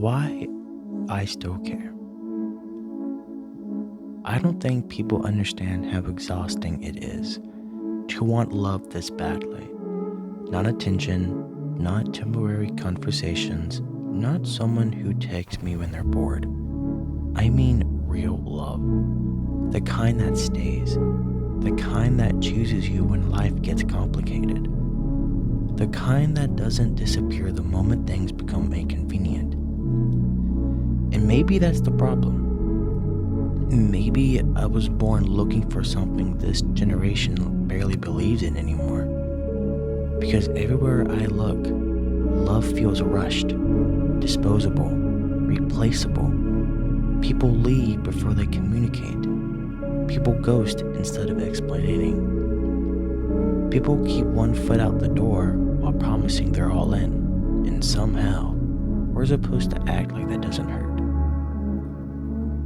why I still care. I don't think people understand how exhausting it is to want love this badly. Not attention, not temporary conversations, not someone who texts me when they're bored. I mean real love. The kind that stays. The kind that chooses you when life gets complicated. The kind that doesn't disappear the moment things become inconvenient. And maybe that's the problem. Maybe I was born looking for something this generation barely believes in anymore. Because everywhere I look, love feels rushed, disposable, replaceable. People leave before they communicate. People ghost instead of explaining. People keep one foot out the door while promising they're all in. And somehow, we're supposed to act like that doesn't hurt.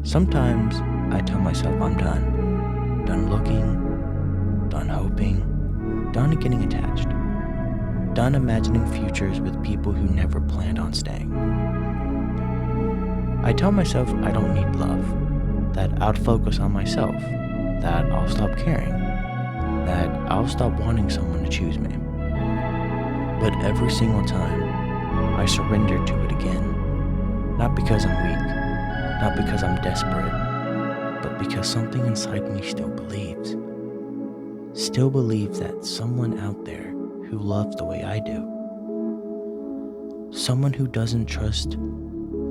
Sometimes I tell myself I'm done. Done looking, done hoping, done getting attached. Done imagining futures with people who never planned on staying. I tell myself I don't need love, that I'll focus on myself, that I'll stop caring, that I'll stop wanting someone to choose me. But every single time, I surrender to it again. Not because I'm weak, not because I'm desperate, but because something inside me still believes. Still believes that someone out there who loves the way I do. Someone who doesn't trust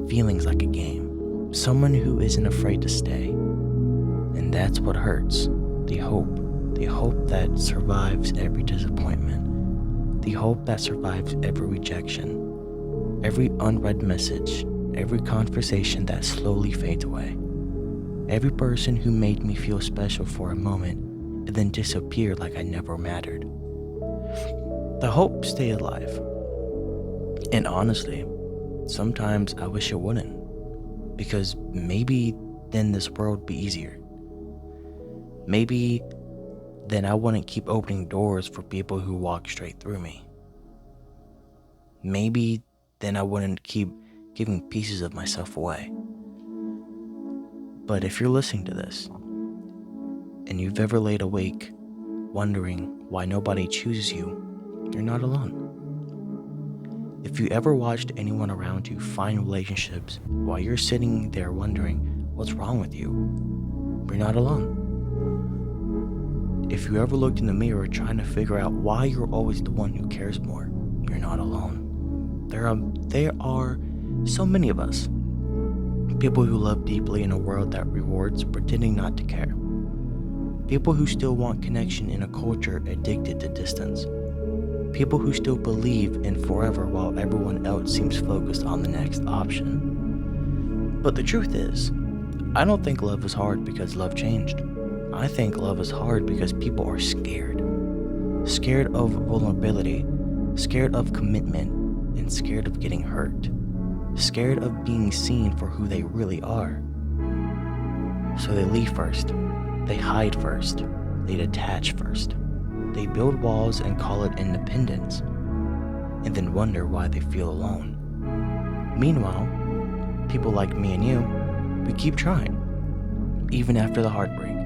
feelings like a game. Someone who isn't afraid to stay. And that's what hurts. The hope. The hope that survives every disappointment. The hope that survives every rejection. Every unread message. Every conversation that slowly fades away. Every person who made me feel special for a moment and then disappeared like I never mattered. The hope stay alive. And honestly, sometimes I wish it wouldn't. Because maybe then this world would be easier. Maybe then I wouldn't keep opening doors for people who walk straight through me. Maybe then I wouldn't keep giving pieces of myself away. But if you're listening to this, and you've ever laid awake wondering why nobody chooses you, you're not alone. If you ever watched anyone around you find relationships while you're sitting there wondering what's wrong with you, you're not alone. If you ever looked in the mirror trying to figure out why you're always the one who cares more, you're not alone. There are so many of us. People who love deeply in a world that rewards pretending not to care. People who still want connection in a culture addicted to distance. People who still believe in forever while everyone else seems focused on the next option. But the truth is, I don't think love is hard because love changed. I think love is hard because people are scared. Scared of vulnerability, scared of commitment, and scared of getting hurt. Scared of being seen for who they really are. So they leave first. They hide first. They detach first. They build walls and call it independence, and then wonder why they feel alone. Meanwhile, people like me and you, we keep trying. Even after the heartbreak,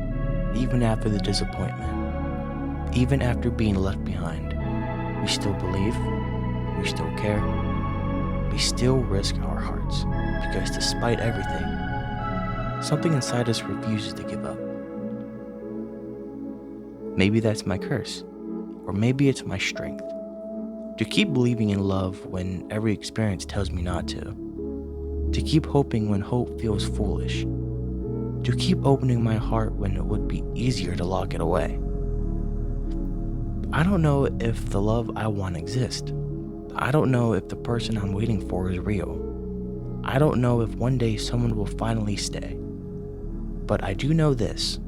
even after the disappointment, even after being left behind, we still believe, we still care, we still risk our hearts, because despite everything, something inside us refuses to give up. Maybe that's my curse, or maybe it's my strength. To keep believing in love when every experience tells me not to. To keep hoping when hope feels foolish. To keep opening my heart when it would be easier to lock it away. I don't know if the love I want exists. I don't know if the person I'm waiting for is real. I don't know if one day someone will finally stay. But I do know this.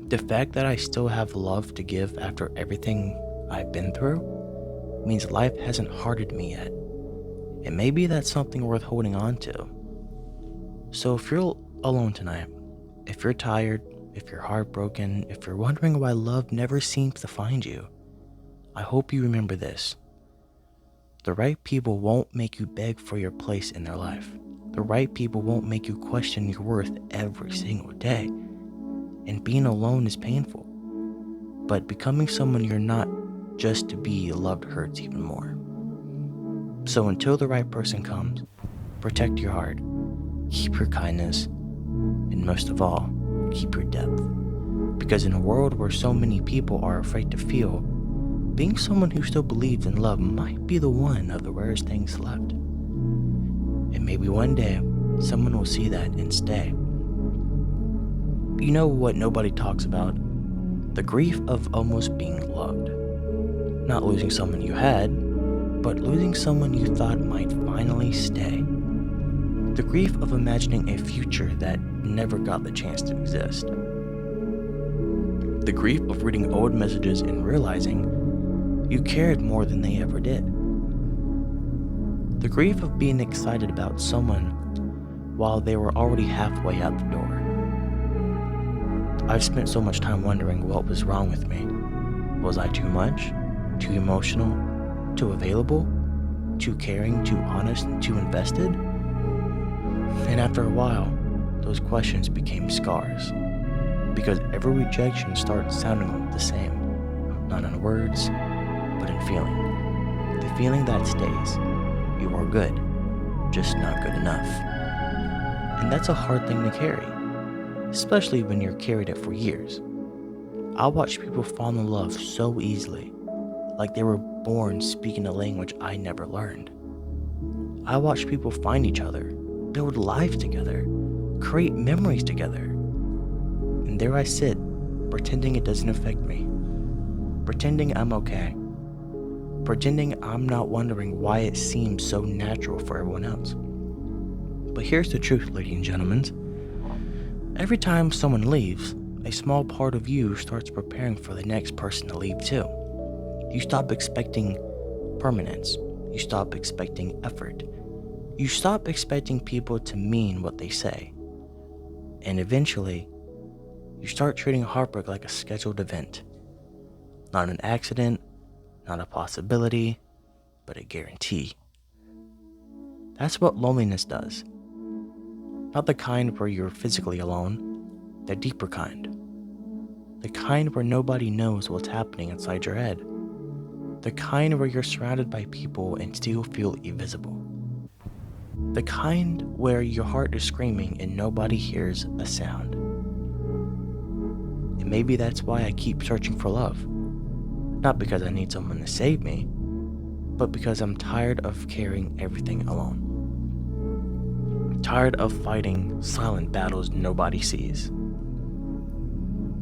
The fact that I still have love to give after everything I've been through means life hasn't hardened me yet. And maybe that's something worth holding on to. So if you're alone tonight, if you're tired, if you're heartbroken, if you're wondering why love never seems to find you, I hope you remember this. The right people won't make you beg for your place in their life. The right people won't make you question your worth every single day. And being alone is painful. But becoming someone you're not just to be loved hurts even more. So until the right person comes, protect your heart, keep your kindness, and most of all, keep your depth. Because in a world where so many people are afraid to feel, being someone who still believes in love might be the one of the rarest things left. And maybe one day, someone will see that and stay. You know what nobody talks about? The grief of almost being loved. Not losing someone you had, but losing someone you thought might finally stay. The grief of imagining a future that never got the chance to exist. The grief of reading old messages and realizing you cared more than they ever did. The grief of being excited about someone while they were already halfway out the door. I've spent so much time wondering what was wrong with me. Was I too much? Too emotional? Too available? Too caring? Too honest? And too invested? And after a while, those questions became scars. Because every rejection starts sounding the same. Not in words, but in feeling. The feeling that stays. You are good, just not good enough. And that's a hard thing to carry, especially when you're carried it for years. I watch people fall in love so easily, like they were born speaking a language I never learned. I watch people find each other, build lives together, create memories together. And there I sit, pretending it doesn't affect me, pretending I'm okay, pretending I'm not wondering why it seems so natural for everyone else. But here's the truth, ladies and gentlemen. Every time someone leaves, a small part of you starts preparing for the next person to leave too. You stop expecting permanence. You stop expecting effort. You stop expecting people to mean what they say. And eventually, you start treating heartbreak like a scheduled event. Not an accident, not a possibility, but a guarantee. That's what loneliness does. Not the kind where you're physically alone, the deeper kind. The kind where nobody knows what's happening inside your head. The kind where you're surrounded by people and still feel invisible. The kind where your heart is screaming and nobody hears a sound. And maybe that's why I keep searching for love. Not because I need someone to save me, but because I'm tired of carrying everything alone. Tired of fighting silent battles nobody sees.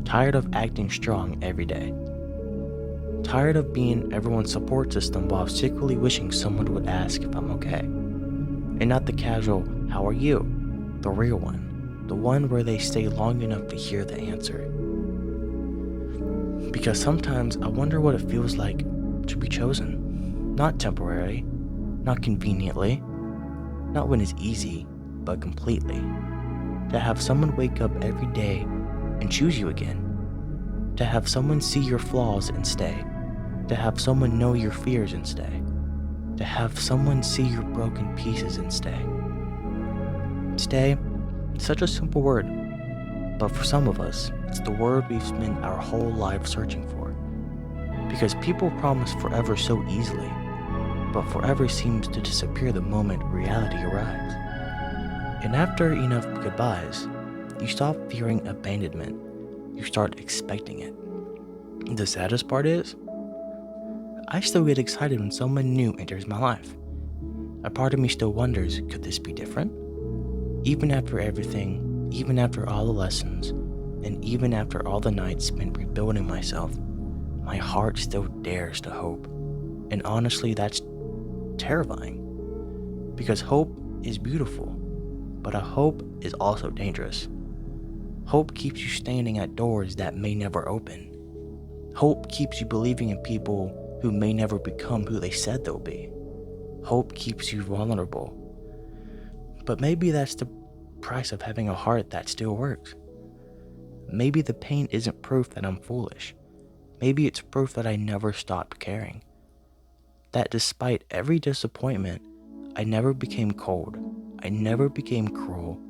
Tired of acting strong every day. Tired of being everyone's support system while secretly wishing someone would ask if I'm okay. And not the casual, "How are you?" The real one. The one where they stay long enough to hear the answer. Because sometimes I wonder what it feels like to be chosen. Not temporarily, not conveniently, not when it's easy, but completely. To have someone wake up every day and choose you again. To have someone see your flaws and stay. To have someone know your fears and stay. To have someone see your broken pieces and stay. Stay, such a simple word, but for some of us, it's the word we've spent our whole life searching for. Because people promise forever so easily, but forever seems to disappear the moment reality arrives. And after enough goodbyes, you stop fearing abandonment. You start expecting it. The saddest part is, I still get excited when someone new enters my life. A part of me still wonders, could this be different? Even after everything, even after all the lessons, and even after all the nights spent rebuilding myself, my heart still dares to hope. And honestly, that's terrifying. Because hope is beautiful, but a hope is also dangerous. Hope keeps you standing at doors that may never open. Hope keeps you believing in people who may never become who they said they'll be. Hope keeps you vulnerable. But maybe that's the price of having a heart that still works. Maybe the pain isn't proof that I'm foolish. Maybe it's proof that I never stopped caring. that despite every disappointment, I never became cold, I never became cruel,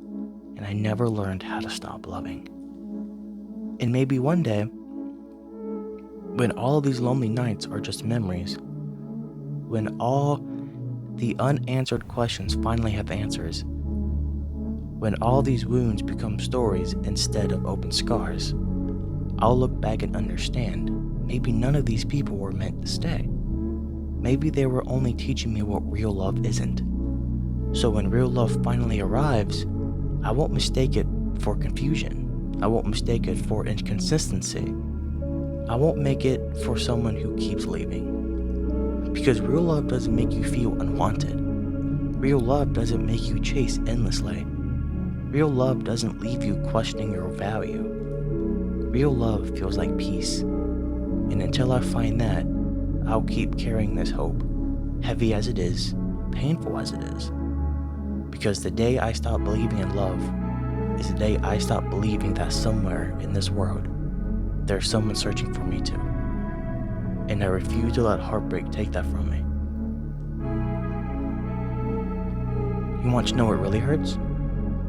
and I never learned how to stop loving. And maybe one day, when all of these lonely nights are just memories, when all the unanswered questions finally have answers, when all these wounds become stories instead of open scars, I'll look back and understand maybe none of these people were meant to stay. Maybe they were only teaching me what real love isn't. So when real love finally arrives, I won't mistake it for confusion. I won't mistake it for inconsistency. I won't make it for someone who keeps leaving. Because real love doesn't make you feel unwanted. Real love doesn't make you chase endlessly. Real love doesn't leave you questioning your value. Real love feels like peace. And until I find that, I'll keep carrying this hope, heavy as it is, painful as it is. Because the day I stop believing in love is the day I stop believing that somewhere in this world, there's someone searching for me too. And I refuse to let heartbreak take that from me. You want to know what really hurts?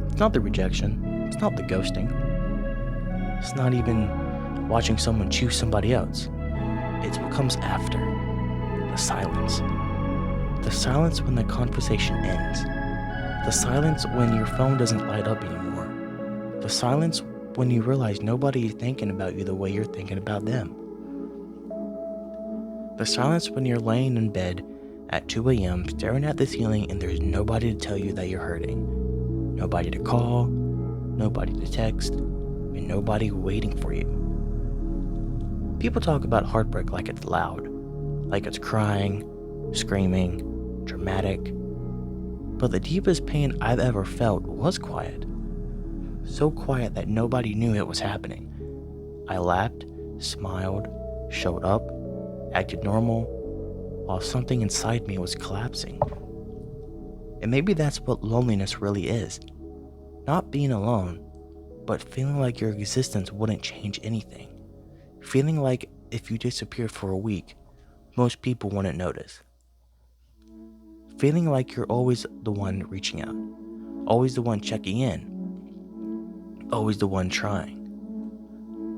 It's not the rejection. It's not the ghosting. It's not even watching someone choose somebody else. It's what comes after. The silence. The silence when the conversation ends. The silence when your phone doesn't light up anymore. The silence when you realize nobody is thinking about you the way you're thinking about them. The silence when you're laying in bed at 2 a.m. staring at the ceiling and there's nobody to tell you that you're hurting. Nobody to call, nobody to text, and nobody waiting for you. People talk about heartbreak like it's loud, like it's crying, screaming, dramatic. But the deepest pain I've ever felt was quiet. So quiet that nobody knew it was happening. I laughed, smiled, showed up, acted normal, while something inside me was collapsing. And maybe that's what loneliness really is. Not being alone, but feeling like your existence wouldn't change anything. Feeling like if you disappeared for a week, most people wouldn't notice. Feeling like you're always the one reaching out, always the one checking in, always the one trying.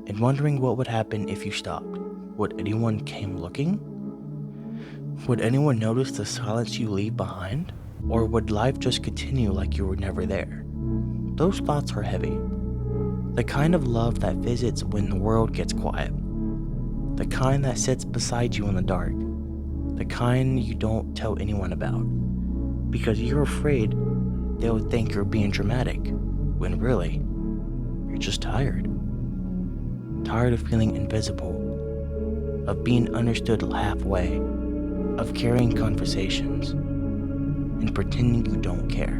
And wondering what would happen if you stopped. Would anyone came looking? Would anyone notice the silence you leave behind? Or would life just continue like you were never there? Those thoughts are heavy. The kind of love that visits when the world gets quiet. The kind that sits beside you in the dark. The kind you don't tell anyone about. Because you're afraid they'll think you're being dramatic, when really, you're just tired. Tired of feeling invisible, of being understood halfway, of carrying conversations, and pretending you don't care,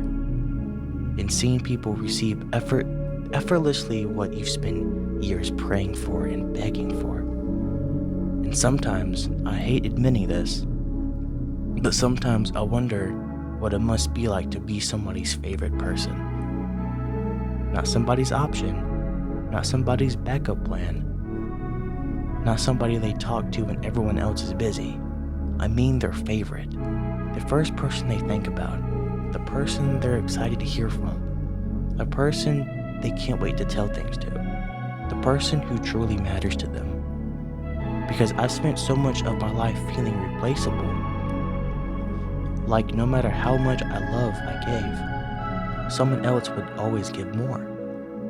and seeing people receive effortlessly what you've spent years praying for and begging for. And sometimes, I hate admitting this, but sometimes I wonder what it must be like to be somebody's favorite person. Not somebody's option, not somebody's backup plan, not somebody they talk to when everyone else is busy. I mean their favorite, the first person they think about, the person they're excited to hear from, the person they can't wait to tell things to, the person who truly matters to them. Because I've spent so much of my life feeling replaceable, like no matter how much I love I gave, someone else would always give more,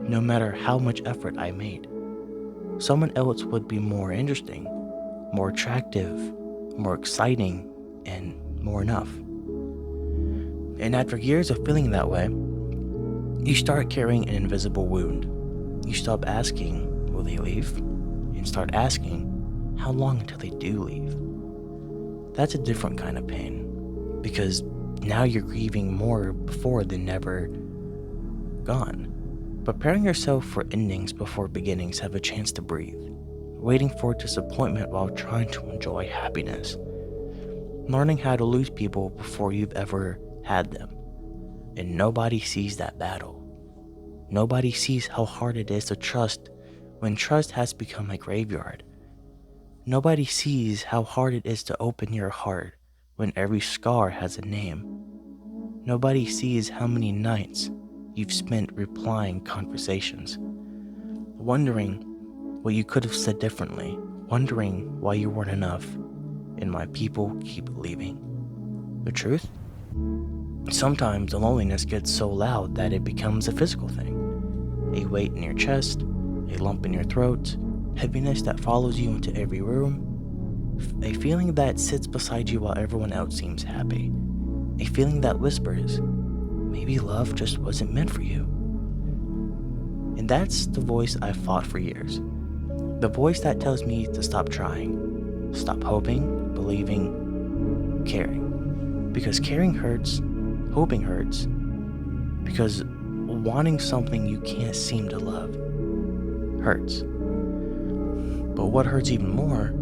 no matter how much effort I made. Someone else would be more interesting, more attractive, more exciting, and more enough. And after years of feeling that way, you start carrying an invisible wound. You stop asking, will they leave? And start asking, how long until they do leave? That's a different kind of pain, because now you're grieving more before than never gone. Preparing yourself for endings before beginnings have a chance to breathe, waiting for disappointment while trying to enjoy happiness, learning how to lose people before you've ever had them. And nobody sees that battle. Nobody sees how hard it is to trust when trust has become a graveyard. Nobody sees how hard it is to open your heart when every scar has a name. Nobody sees how many nights you've spent replying conversations, wondering what you could have said differently, wondering why you weren't enough, and why people keep leaving. The truth? Sometimes the loneliness gets so loud that it becomes a physical thing. A weight in your chest, a lump in your throat, heaviness that follows you into every room, a feeling that sits beside you while everyone else seems happy, a feeling that whispers, maybe love just wasn't meant for you. And that's the voice I've fought for years. The voice that tells me to stop trying, stop hoping, believing, caring. Because caring hurts, hoping hurts, because wanting something you can't seem to love hurts. But what hurts even more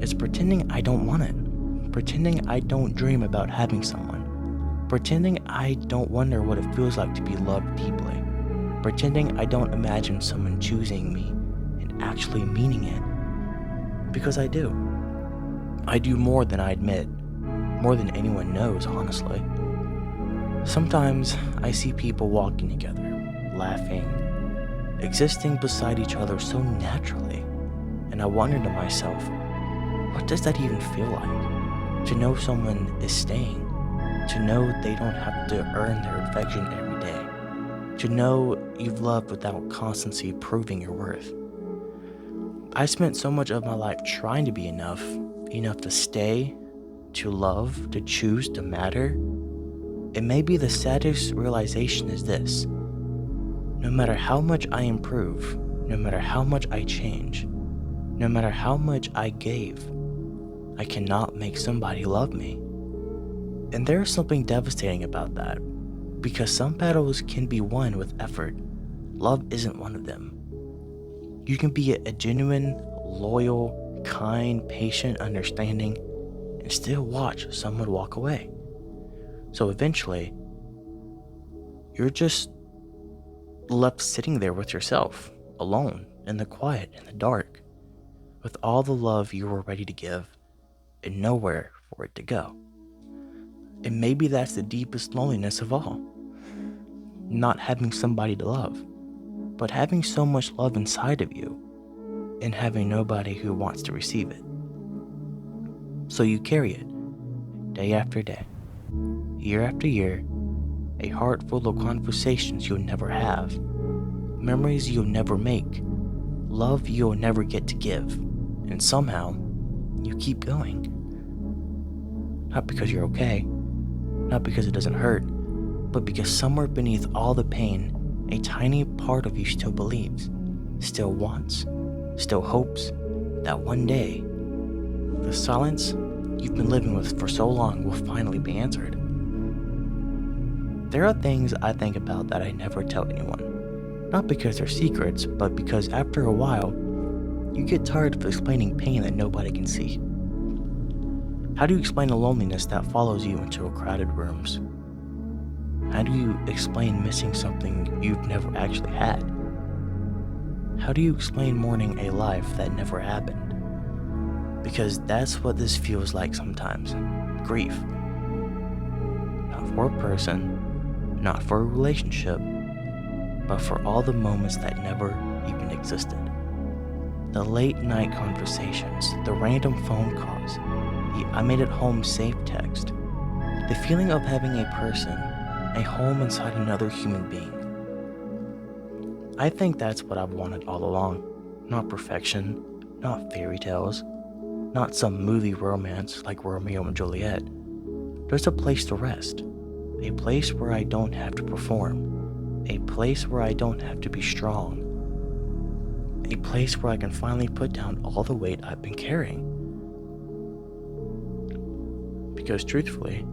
is pretending I don't want it, pretending I don't dream about having someone, pretending I don't wonder what it feels like to be loved deeply, pretending I don't imagine someone choosing me and actually meaning it. Because I do. I do more than I admit, more than anyone knows, honestly. Sometimes I see people walking together, laughing, existing beside each other so naturally, and I wonder to myself, what does that even feel like? To know someone is staying, to know they don't have to earn their affection every day, to know you've loved without constantly proving your worth. I spent so much of my life trying to be enough to stay, to love, to choose, to matter. And maybe the saddest realization is this: no matter how much I improve, no matter how much I change, no matter how much I gave, I cannot make somebody love me. And there's something devastating about that, because some battles can be won with effort. Love isn't one of them. You can be a genuine, loyal, kind, patient, understanding, and still watch someone walk away. So eventually, you're just left sitting there with yourself, alone, in the quiet, in the dark, with all the love you were ready to give, and nowhere for it to go. And maybe that's the deepest loneliness of all. Not having somebody to love, but having so much love inside of you, and having nobody who wants to receive it. So you carry it, day after day, year after year, a heart full of conversations you'll never have, memories you'll never make, love you'll never get to give, and somehow, you keep going. Not because you're okay, not because it doesn't hurt, but because somewhere beneath all the pain, a tiny part of you still believes, still wants, still hopes that one day, the silence you've been living with for so long will finally be answered. There are things I think about that I never tell anyone, not because they're secrets, but because after a while, you get tired of explaining pain that nobody can see. How do you explain the loneliness that follows you into crowded rooms? How do you explain missing something you've never actually had? How do you explain mourning a life that never happened? Because that's what this feels like sometimes. Grief. Not for a person, not for a relationship, but for all the moments that never even existed. The late night conversations, the random phone calls, the "I made it home safe" text, the feeling of having a person, a home inside another human being. I think that's what I've wanted all along. Not perfection, not fairy tales, not some movie romance like Romeo and Juliet. There's a place to rest, a place where I don't have to perform, a place where I don't have to be strong, a place where I can finally put down all the weight I've been carrying. Because truthfully,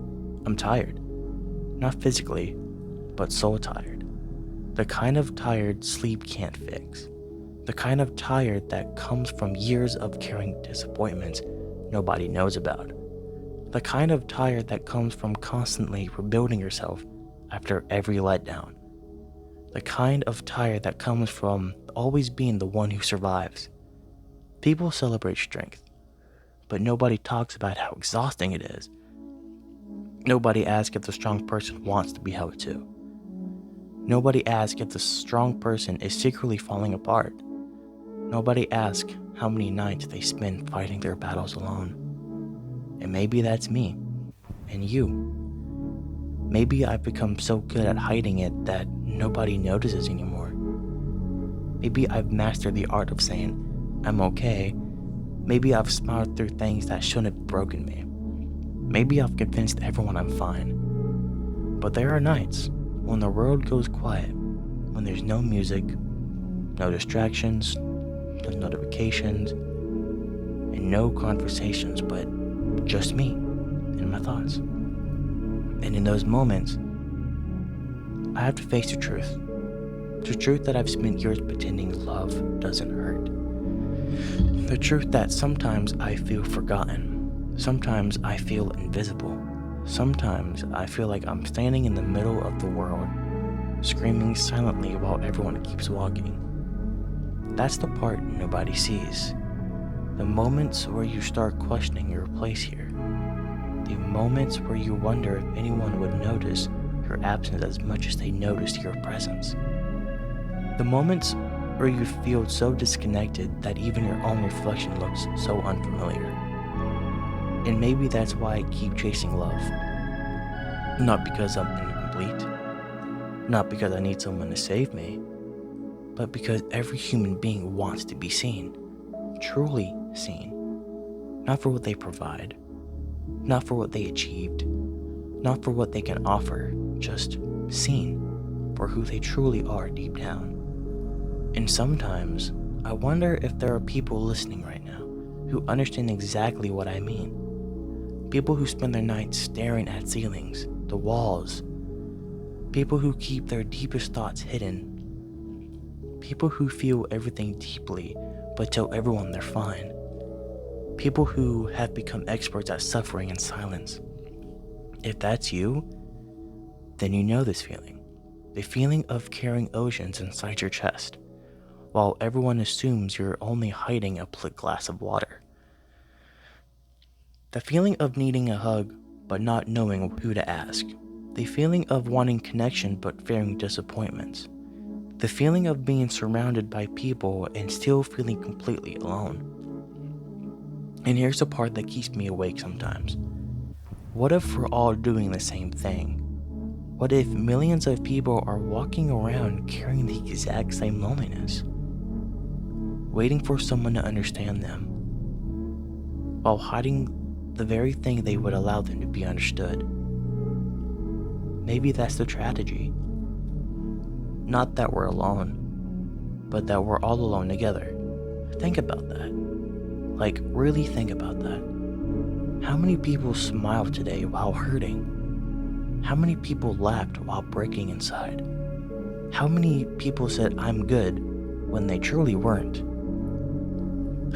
I'm tired. Not physically, but soul tired. The kind of tired sleep can't fix. The kind of tired that comes from years of carrying disappointments nobody knows about. The kind of tired that comes from constantly rebuilding yourself after every letdown. The kind of tired that comes from always being the one who survives. People celebrate strength, but nobody talks about how exhausting it is Nobody asks if the strong person wants to be held too. Nobody asks if the strong person is secretly falling apart. Nobody asks how many nights they spend fighting their battles alone. And maybe that's me. And you. Maybe I've become so good at hiding it that nobody notices anymore. Maybe I've mastered the art of saying, I'm okay. Maybe I've smiled through things that shouldn't have broken me. Maybe I've convinced everyone I'm fine. But there are nights when the world goes quiet, when there's no music, no distractions, no notifications, and no conversations, but just me and my thoughts. And in those moments, I have to face the truth that I've spent years pretending love doesn't hurt. The truth that sometimes I feel forgotten, sometimes I feel invisible, sometimes I feel like I'm standing in the middle of the world, screaming silently while everyone keeps walking. That's the part nobody sees. The moments where you start questioning your place here. The moments where you wonder if anyone would notice your absence as much as they noticed your presence. The moments where you feel so disconnected that even your own reflection looks so unfamiliar. And maybe that's why I keep chasing love. Not because I'm incomplete, not because I need someone to save me, but because every human being wants to be seen, truly seen. Not for what they provide, not for what they achieved, not for what they can offer, just seen for who they truly are deep down. And sometimes, I wonder if there are people listening right now who understand exactly what I mean. People who spend their nights staring at ceilings, the walls. People who keep their deepest thoughts hidden. People who feel everything deeply but tell everyone they're fine. People who have become experts at suffering in silence. If that's you, then you know this feeling. The feeling of carrying oceans inside your chest, while everyone assumes you're only hiding a glass of water. The feeling of needing a hug but not knowing who to ask. The feeling of wanting connection but fearing disappointments. The feeling of being surrounded by people and still feeling completely alone. And here's the part that keeps me awake sometimes. What if we're all doing the same thing? What if millions of people are walking around carrying the exact same loneliness? Waiting for someone to understand them, while hiding the very thing they would allow them to be understood. Maybe that's the tragedy. Not that we're alone, but that we're all alone together. Think about that. Like, really think about that. How many people smiled today while hurting? How many people laughed while breaking inside? How many people said, I'm good, when they truly weren't?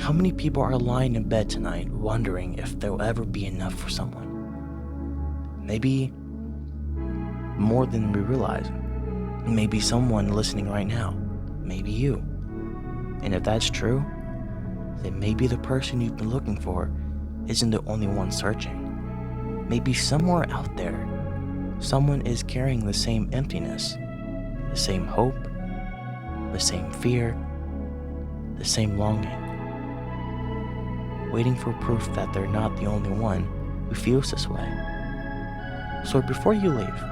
How many people are lying in bed tonight wondering if there'll ever be enough for someone? Maybe more than we realize. Maybe someone listening right now. Maybe you. And if that's true, then maybe the person you've been looking for isn't the only one searching. Maybe somewhere out there, someone is carrying the same emptiness, the same hope, the same fear, the same longing. Waiting for proof that they're not the only one who feels this way. So before you leave,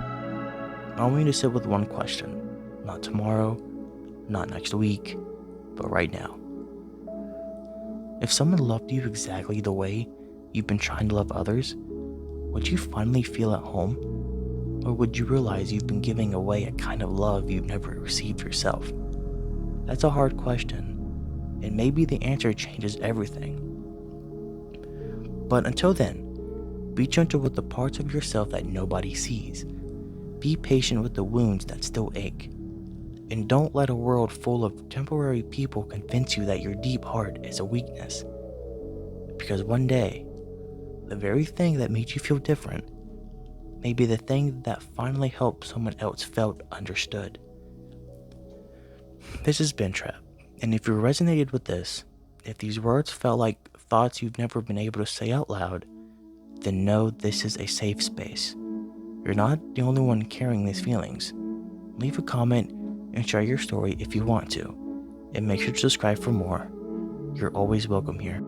I want you to sit with one question. Not tomorrow, not next week, but right now. If someone loved you exactly the way you've been trying to love others, would you finally feel at home? Or would you realize you've been giving away a kind of love you've never received yourself? That's a hard question, and maybe the answer changes everything. But until then, be gentle with the parts of yourself that nobody sees. Be patient with the wounds that still ache. And don't let a world full of temporary people convince you that your deep heart is a weakness. Because one day, the very thing that made you feel different may be the thing that finally helped someone else felt understood. This has been Trap, and if you resonated with this, if these words felt like thoughts you've never been able to say out loud, then know this is a safe space. You're not the only one carrying these feelings. Leave a comment and share your story if you want to. And make sure to subscribe for more. You're always welcome here.